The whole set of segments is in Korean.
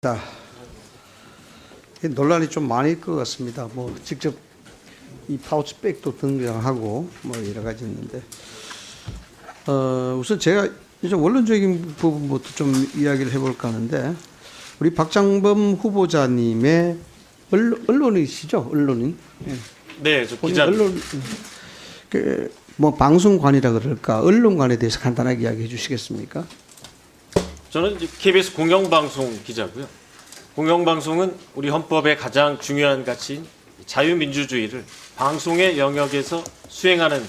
자, 논란이 좀 많을 것 같습니다. 뭐 직접 이 파우치백도 등장하고 뭐 여러 가지 있는데, 우선 제가 이제 원론적인 부분부터 좀 이야기를 해볼까 하는데, 우리 박장범 후보자님의 언론이시죠? 언론인? 네, 저 기자. 언론, 뭐 방송관이라 그럴까, 언론관에 대해서 간단하게 이야기해 주시겠습니까? 저는 이제 KBS 공영방송 기자고요. 공영방송은 우리 헌법의 가장 중요한 가치인 자유민주주의를 방송의 영역에서 수행하는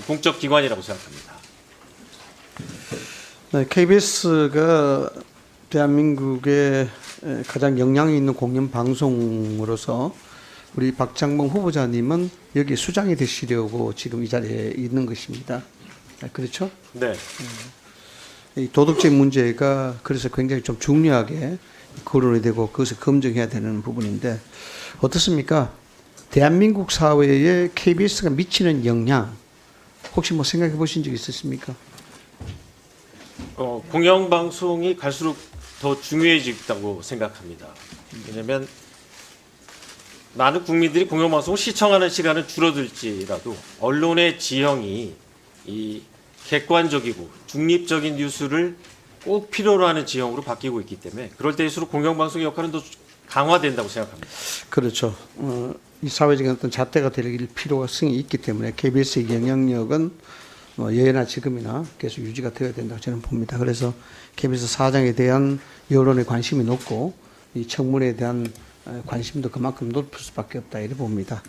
공적 기관이라고 생각합니다. 네, KBS가 대한민국의 가장 영향이 있는 공영 방송으로서 우리 박장범 후보자님은 여기 수장이 되시려고 지금 이 자리에 있는 것입니다. 그렇죠? 네. 이 도덕적 문제가 그래서 굉장히 좀 중요하게 거론이 되고 그것을 검증해야 되는 부분인데 어떻습니까? 대한민국 사회에 KBS가 미치는 영향 혹시 뭐 생각해 보신 적 있으십니까? 공영방송이 갈수록 더 중요해지다고 생각합니다. 왜냐하면 많은 국민들이 공영방송을 시청하는 시간은 줄어들지라도 언론의 지형이 이 객관적이고 중립적인 뉴스를 꼭 필요로 하는 지형으로 바뀌고 있기 때문에 그럴 때일수록 공영방송의 역할은 더 강화된다고 생각합니다. 그렇죠. 이 사회적인 어떤 잣대가 될 필요성이 있기 때문에 KBS의 영향력은 뭐 예나 지금이나 계속 유지가 되어야 된다고 저는 봅니다. 그래서 KBS 사장에 대한 여론의 관심이 높고 이 청문회에 대한 관심도 그만큼 높을 수밖에 없다 이렇게 봅니다.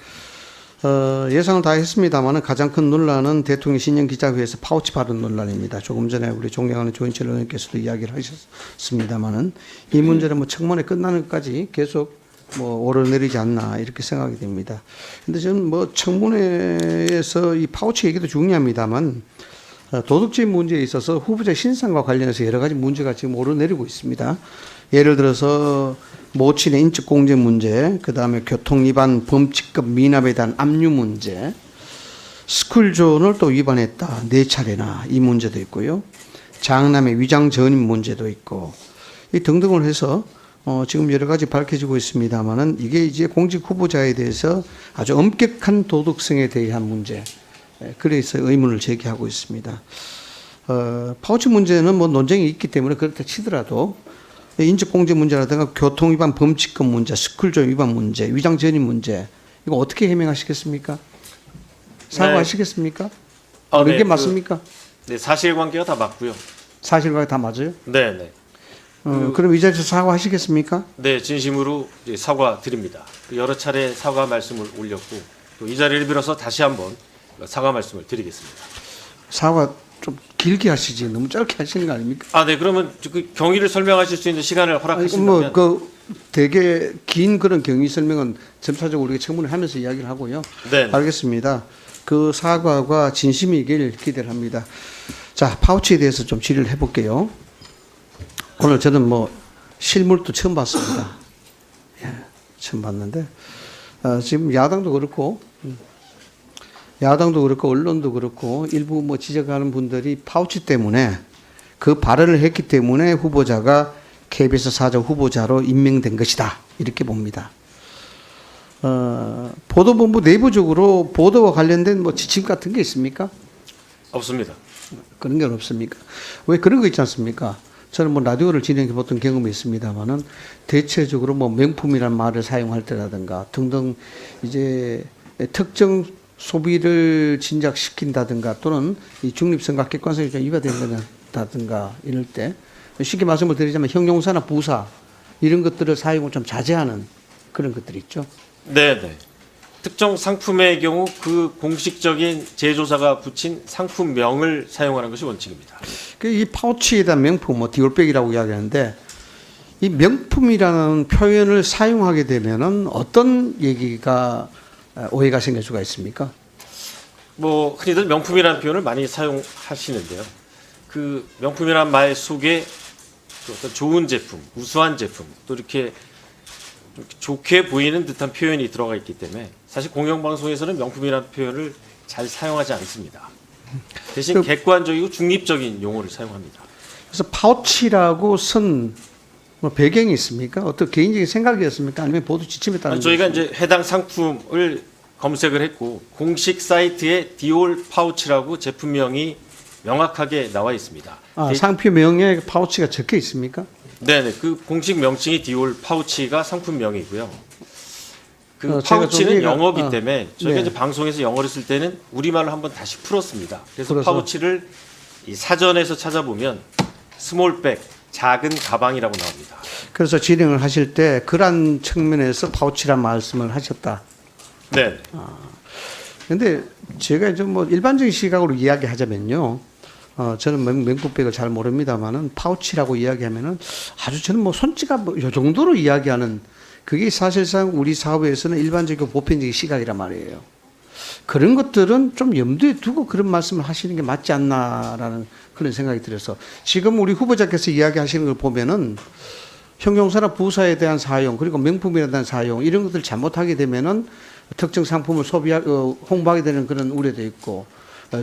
예상을 다 했습니다만 가장 큰 논란은 대통령 신년 기자회에서 파우치 발언 논란입니다. 조금 전에 우리 존경하는 조인철 의원께서도 이야기를 하셨습니다만은 이 문제는 뭐 청문회 끝나는 것까지 계속 뭐 오르내리지 않나 이렇게 생각이 됩니다. 근데 저는 뭐 청문회에서 이 파우치 얘기도 중요합니다만 도덕적인 문제에 있어서 후보자 신상과 관련해서 여러 가지 문제가 지금 오르내리고 있습니다. 예를 들어서 모친의 인적 공개 문제, 그 다음에 교통 위반 범칙금 미납에 대한 압류 문제, 스쿨존을 또 위반했다 4차례나 이 문제도 있고요. 장남의 위장 전입 문제도 있고 이 등등을 해서 지금 여러 가지 밝혀지고 있습니다만은 이게 이제 공직 후보자에 대해서 아주 엄격한 도덕성에 대한 문제, 그래서 의문을 제기하고 있습니다. 파우치 문제는 뭐 논쟁이 있기 때문에 그렇다 치더라도 인적공개 문제라든가 교통위반 범칙금 문제, 스쿨존 위반 문제, 위장 전입 문제 이거 어떻게 해명하시겠습니까? 사과하시겠습니까? 이게 맞습니까? 네, 사실관계가 다 맞고요. 사실관계 다 맞아요? 네, 네. 그럼 이 자리에서 사과하시겠습니까? 네, 진심으로 이제 사과드립니다. 여러 차례 사과 말씀을 올렸고 또 이 자리를 빌어서 다시 한번 사과 말씀을 드리겠습니다. 사과 좀 길게 하시지 너무 짧게 하시는 거 아닙니까? 아, 네. 그러면 그 경위를 설명하실 수 있는 시간을 허락하신다면. 그 되게 긴 그런 경위 설명은 점차적으로 우리가 청문을 하면서 이야기를 하고요. 네. 알겠습니다. 그 사과가 진심이길 기대를 합니다. 자, 파우치에 대해서 좀 질의를 해볼게요. 오늘 저는 뭐 실물도 처음 봤습니다. 예, 처음 봤는데 지금 야당도 그렇고 언론도 그렇고 일부 뭐 지적하는 분들이 파우치 때문에 그 발언을 했기 때문에 후보자가 KBS 사장 후보자로 임명된 것이다 이렇게 봅니다. 보도본부 내부적으로 보도와 관련된 뭐 지침 같은 게 있습니까? 없습니다. 그런 게 없습니까? 왜 그런 거 있지 않습니까? 저는 뭐 라디오를 진행해 봤던 경험이 있습니다만은 대체적으로 뭐 명품이라는 말을 사용할 때라든가 등등 이제 특정 소비를 진작시킨다든가 또는 이 중립성과 객관성이 좀 위반된다든가 이럴 때 쉽게 말씀을 드리자면 형용사나 부사 이런 것들을 사용을 좀 자제하는 그런 것들이 있죠. 네, 네. 특정 상품의 경우 그 공식적인 제조사가 붙인 상품명을 사용하는 것이 원칙입니다. 이 파우치에 대한 명품, 뭐 디올백이라고 이야기하는데 이 명품이라는 표현을 사용하게 되면은 어떤 얘기가 오해가 생길 수가 있습니까? 뭐 흔히들 명품이라는 표현을 많이 사용하시는데요. 그 명품이라는 말 속에 어떤 좋은 제품, 우수한 제품, 또 이렇게 좋게 보이는 듯한 표현이 들어가 있기 때문에 사실 공영방송에서는 명품이라는 표현을 잘 사용하지 않습니다. 대신 객관적이고 중립적인 용어를 사용합니다. 그래서 파우치라고 쓴 뭐 배경이 있습니까? 어떤 개인적인 생각이었습니까? 아니면 보도 지침에 따른 저희가 것입니까? 이제 해당 상품을 검색을 했고 공식 사이트에 디올 파우치라고 제품명이 명확하게 나와 있습니다. 상표명에 파우치가 적혀 있습니까? 네네, 그 공식 명칭이 디올 파우치가 상품명이고요. 그 제가 파우치는 좀 영어기 때문에 저희가 네. 이제 방송에서 영어를 쓸 때는 우리말로 한번 다시 풀었습니다. 그래서 풀어서. 파우치를 이 사전에서 찾아보면 스몰백, 작은 가방이라고 나옵니다. 그래서 진행을 하실 때 그런 측면에서 파우치란 말씀을 하셨다. 네, 근데 제가 좀 뭐 일반적인 시각으로 이야기하자면요. 저는 명품백을 잘 모릅니다만은 파우치라고 이야기하면은 아주 저는 뭐 손찌가 뭐요 정도로 이야기하는 그게 사실상 우리 사회에서는 일반적이고 보편적인 시각이란 말이에요. 그런 것들은 좀 염두에 두고 그런 말씀을 하시는 게 맞지 않나라는 그런 생각이 들어서 지금 우리 후보자께서 이야기하시는 걸 보면은 형용사나 부사에 대한 사용 그리고 명품에 대한 사용 이런 것들 잘못하게 되면은 특정 상품을 홍보하게 되는 그런 우려도 있고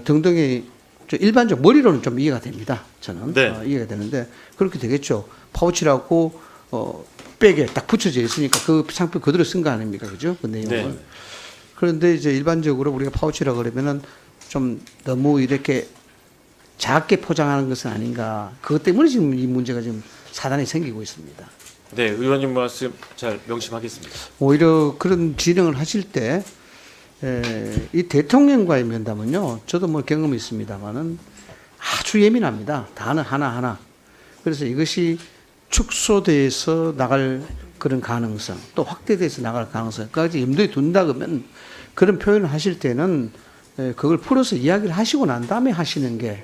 등등의 일반적 머리로는 좀 이해가 됩니다. 저는 네. 이해가 되는데 그렇게 되겠죠. 파우치라고 백에 딱 붙여져 있으니까 그 상품 그대로 쓴 거 아닙니까, 그죠? 그 내용을. 네. 그런데 이제 일반적으로 우리가 파우치라 그러면은 좀 너무 이렇게 작게 포장하는 것은 아닌가. 그것 때문에 지금 이 문제가 지금 사단이 생기고 있습니다. 네, 의원님 말씀 잘 명심하겠습니다. 오히려 그런 진행을 하실 때, 이 대통령과의 면담은요, 저도 뭐 경험이 있습니다만은 아주 예민합니다. 단어 하나하나. 그래서 이것이 축소돼서 나갈 그런 가능성, 또 확대돼서 나갈 가능성까지 염두에 둔다 그러면 그런 표현을 하실 때는 그걸 풀어서 이야기를 하시고 난 다음에 하시는 게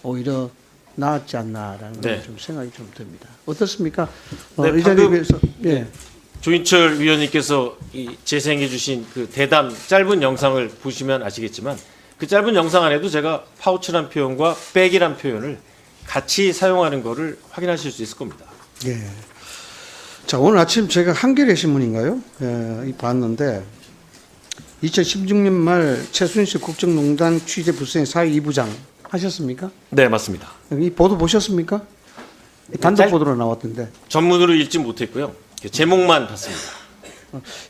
오히려 낫지 않나라는 네. 좀 생각이 좀 듭니다. 어떻습니까? 네, 이 자리에 방금 비해서 예. 조인철 위원님께서 재생해 주신 그 대담 짧은 영상을 보시면 아시겠지만 그 짧은 영상 안에도 제가 파우치란 표현과 백이란 표현을 같이 사용하는 것을 확인하실 수 있을 겁니다. 예. 자, 오늘 아침 제가 한겨레 신문인가요? 이 봤는데 2016년 말 최순실 국정농단 취재 부서의 사회 2부장 하셨습니까? 네, 맞습니다. 이 보도 보셨습니까? 단독 보도로 나왔던데 전문으로 읽지 못했고요. 제목만 봤습니다.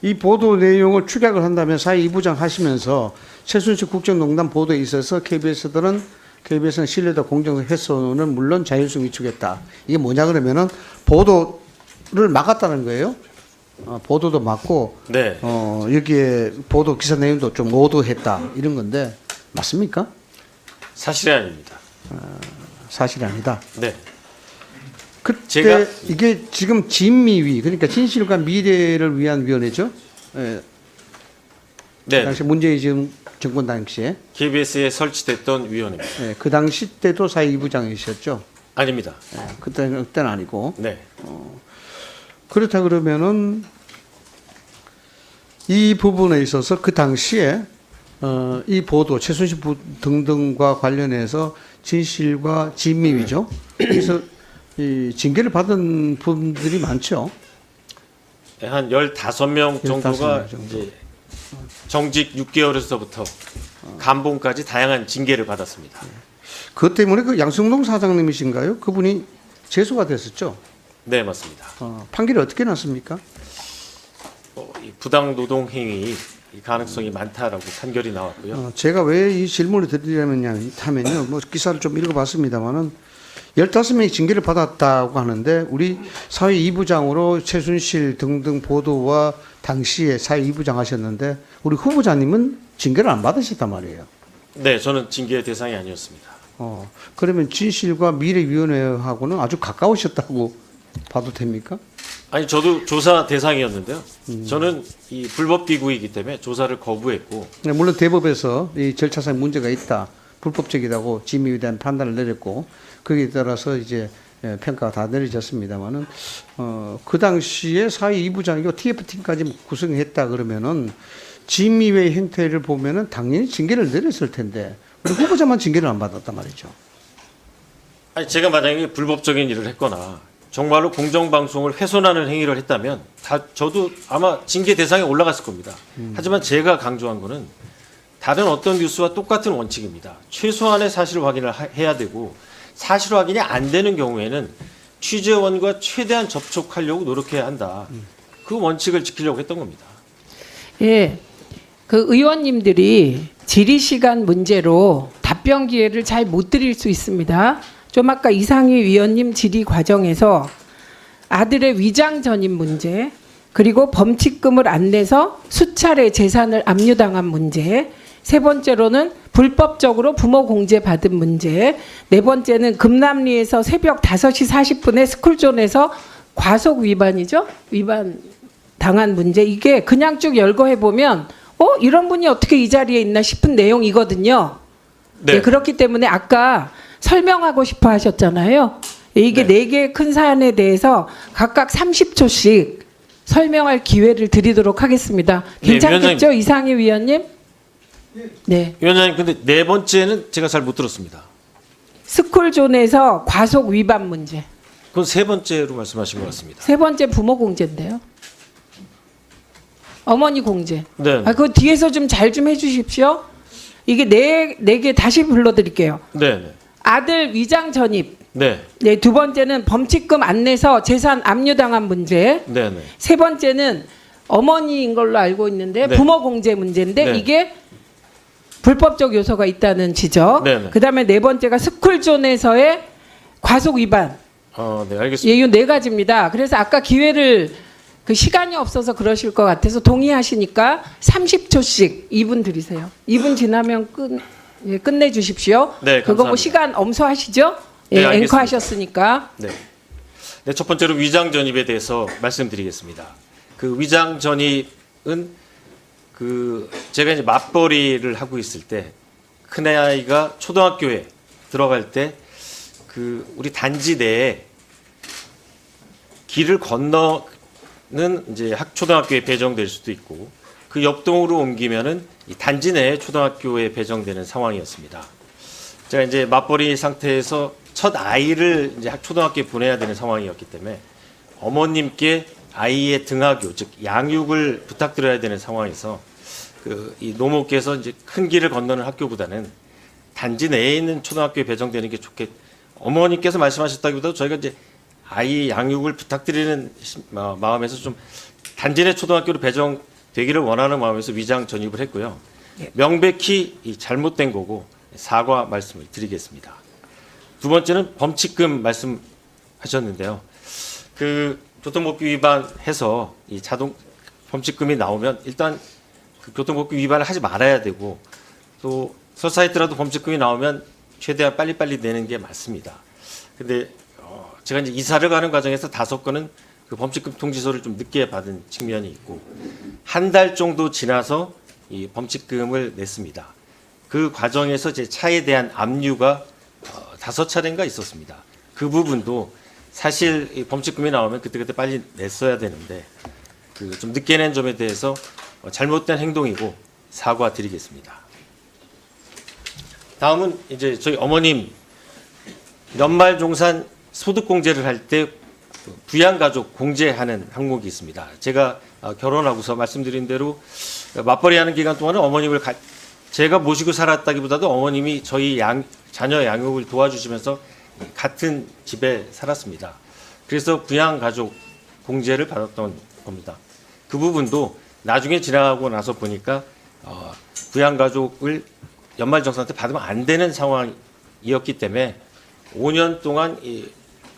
이 보도 내용을 축약을 한다면 사회 2부장 하시면서 최순실 국정농단 보도에 있어서 KBS는 신뢰도 공정성 훼손은 물론 자율성 위축했다. 이게 뭐냐 그러면은 보도를 막았다는 거예요. 보도도 막고 네, 여기에 보도 기사 내용도 좀 오도했다 이런 건데 맞습니까? 사실이 아닙니다. 사실이 아니다. 네, 그때 제가- 이게 지금 진미위 그러니까 진실과 미래를 위한 위원회죠. 예, 네, 당시 문재인 정권 당시에 KBS에 설치됐던 위원회입니다. 예, 그 당시 때도 사회 2부장이셨죠. 아닙니다. 예, 그때는 아니고 네, 그렇다 그러면은 이 부분에 있어서 그 당시에 이 보도 최순실 등등과 관련해서 진실과 진미위죠. 그래서 이 징계를 받은 분들이 많죠. 한 15명 정도가 15명 정도. 이제 정직 6개월에서부터 감봉까지 다양한 징계를 받았습니다. 그것 때문에 그 양승동 사장님이신가요? 그분이 재소가 됐었죠. 네, 맞습니다. 판결이 어떻게 났습니까? 이 부당 노동 행위 이 가능성이 많다라고 판결이 나왔고요. 제가 왜 이 질문을 드리려면 하면요. 뭐 기사를 좀 읽어봤습니다만은 15명이 징계를 받았다고 하는데 우리 사회 2부장으로 최순실 등등 보도와 당시에 사회 2부장 하셨는데 우리 후보자님은 징계를 안 받으셨단 말이에요. 네, 저는 징계 대상이 아니었습니다. 그러면 진실과 미래위원회하고는 아주 가까우셨다고 봐도 됩니까? 아니, 저도 조사 대상이었는데요. 저는 이 불법 기구이기 때문에 조사를 거부했고, 네, 물론 대법에서 이 절차상 문제가 있다, 불법적이라고 진미에 대한 판단을 내렸고 거기에 따라서 이제 평가가 다 내려졌습니다만은 그 당시에 사회 2부장이고 TF팀까지 구성했다 그러면은 진미의 행태를 보면은 당연히 징계를 내렸을 텐데 우리 후보자만 징계를 안 받았단 말이죠. 아니, 제가 만약에 불법적인 일을 했거나 정말로 공정방송을 훼손하는 행위를 했다면 저도 아마 징계 대상에 올라갔을 겁니다. 하지만 제가 강조한 거는 다른 어떤 뉴스와 똑같은 원칙입니다. 최소한의 사실 확인을 해야 되고 사실 확인이 안 되는 경우에는 취재원과 최대한 접촉하려고 노력해야 한다. 그 원칙을 지키려고 했던 겁니다. 예, 그 의원님들이 질의 시간 문제로 답변 기회를 잘 못 드릴 수 있습니다. 좀 아까 이상희 위원님 질의 과정에서 아들의 위장 전입 문제, 그리고 범칙금을 안 내서 수차례 재산을 압류당한 문제, 세 번째로는 불법적으로 부모 공제 받은 문제, 네 번째는 금남리에서 새벽 5시 40분에 스쿨존에서 과속 위반이죠? 위반 당한 문제. 이게 그냥 쭉 열거해 보면 이런 분이 어떻게 이 자리에 있나 싶은 내용이거든요. 네, 그렇기 때문에 아까 설명하고 싶어 하셨잖아요. 이게 네 개의 큰 사안에 대해서 각각 30초씩 설명할 기회를 드리도록 하겠습니다. 괜찮겠죠, 위원장님. 이상희 위원님? 네. 위원장님, 근데 네 번째는 제가 잘 못 들었습니다. 스쿨존에서 과속 위반 문제. 그건 세 번째로 말씀하신 것 같습니다. 세 번째 부모 공제인데요. 어머니 공제. 네. 그 뒤에서 좀 잘 좀 해주십시오. 이게 네 개 다시 불러드릴게요. 네, 네. 아들 위장 전입. 네. 네, 두 번째는 범칙금 안 내서 재산 압류당한 문제. 네, 네. 세 번째는 어머니인 걸로 알고 있는데 네. 부모 공제 문제인데 네. 이게 불법적 요소가 있다는 지적. 네, 네. 그다음에 네 번째가 스쿨존에서의 과속 위반. 네, 알겠습니다. 예, 이 네 가지입니다. 그래서 아까 기회를 그 시간이 없어서 그러실 것 같아서 동의하시니까 30초씩 2분 드리세요. 2분 지나면 끝내 주십시오. 네, 그거 뭐 감사합니다. 시간 엄소하시죠? 네, 예, 알겠습니다. 앵커 하셨으니까. 네. 네, 첫 번째로 위장 전입에 대해서 말씀드리겠습니다. 그 위장 전입은 제가 이제 맞벌이를 하고 있을 때 큰아이가 초등학교에 들어갈 때 우리 단지 내에 길을 건너는 이제 초등학교에 배정될 수도 있고 그 옆동으로 옮기면은 이 단지 내에 초등학교에 배정되는 상황이었습니다. 제가 이제 맞벌이 상태에서 첫 아이를 이제 초등학교에 보내야 되는 상황이었기 때문에 어머님께 아이의 등하교 즉 양육을 부탁드려야 되는 상황에서 이 노모께서 이제 큰 길을 건너는 학교보다는 단지 내에 있는 초등학교에 배정되는 게 어머님께서 말씀하셨다기보다 저희가 이제 아이 양육을 부탁드리는 마음에서 좀 단지 내 초등학교로 배정되기를 원하는 마음에서 위장 전입을 했고요. 명백히 잘못된 거고 사과 말씀을 드리겠습니다. 두 번째는 범칙금 말씀하셨는데요. 교통법규 위반해서 이 자동 범칙금이 나오면 일단 교통법규 위반을 하지 말아야 되고 또 설사에 있더라도 범칙금이 나오면 최대한 빨리빨리 내는 게 맞습니다. 근데 제가 이제 이사를 가는 과정에서 5건은 그 범칙금 통지서를 좀 늦게 받은 측면이 있고 한 달 정도 지나서 이 범칙금을 냈습니다. 그 과정에서 제 차에 대한 압류가 5차례인가 있었습니다. 그 부분도 사실 이 범칙금이 나오면 그때그때 빨리 냈어야 되는데 좀 늦게 낸 점에 대해서 잘못된 행동이고 사과드리겠습니다. 다음은 이제 저희 어머님 연말종산 소득공제를 할 때 부양가족 공제하는 항목이 있습니다. 제가 결혼하고서 말씀드린 대로 맞벌이하는 기간 동안은 어머님을 제가 모시고 살았다기보다도 어머님이 저희 자녀 양육을 도와주시면서 같은 집에 살았습니다. 그래서 부양가족 공제를 받았던 겁니다. 그 부분도 나중에 지나가고 나서 보니까 부양가족을 연말정산 때 받으면 안 되는 상황이었기 때문에 5년 동안 이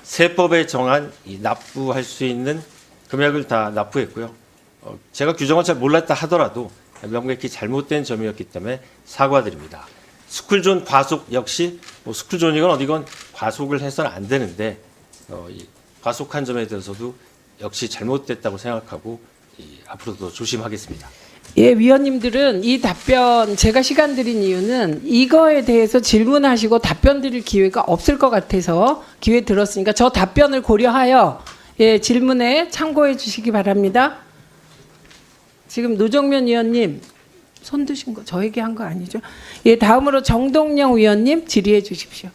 세법에 정한 이 납부할 수 있는 금액을 다 납부했고요. 제가 규정을 잘 몰랐다 하더라도 명백히 잘못된 점이었기 때문에 사과드립니다. 스쿨존 과속 역시 스쿨존이건 어디건 과속을 해서는 안 되는데 이 과속한 점에 대해서도 역시 잘못됐다고 생각하고 앞으로도 조심하겠습니다. 예, 위원님들은 이 답변 제가 시간 드린 이유는 이거에 대해서 질문하시고 답변 드릴 기회가 없을 것 같아서 기회 들었으니까 저 답변을 고려하여 질문에 참고해 주시기 바랍니다. 지금 노정면 위원님 손 드신 거 저에게 한 거 아니죠? 예, 다음으로 정동영 위원님 질의해 주십시오.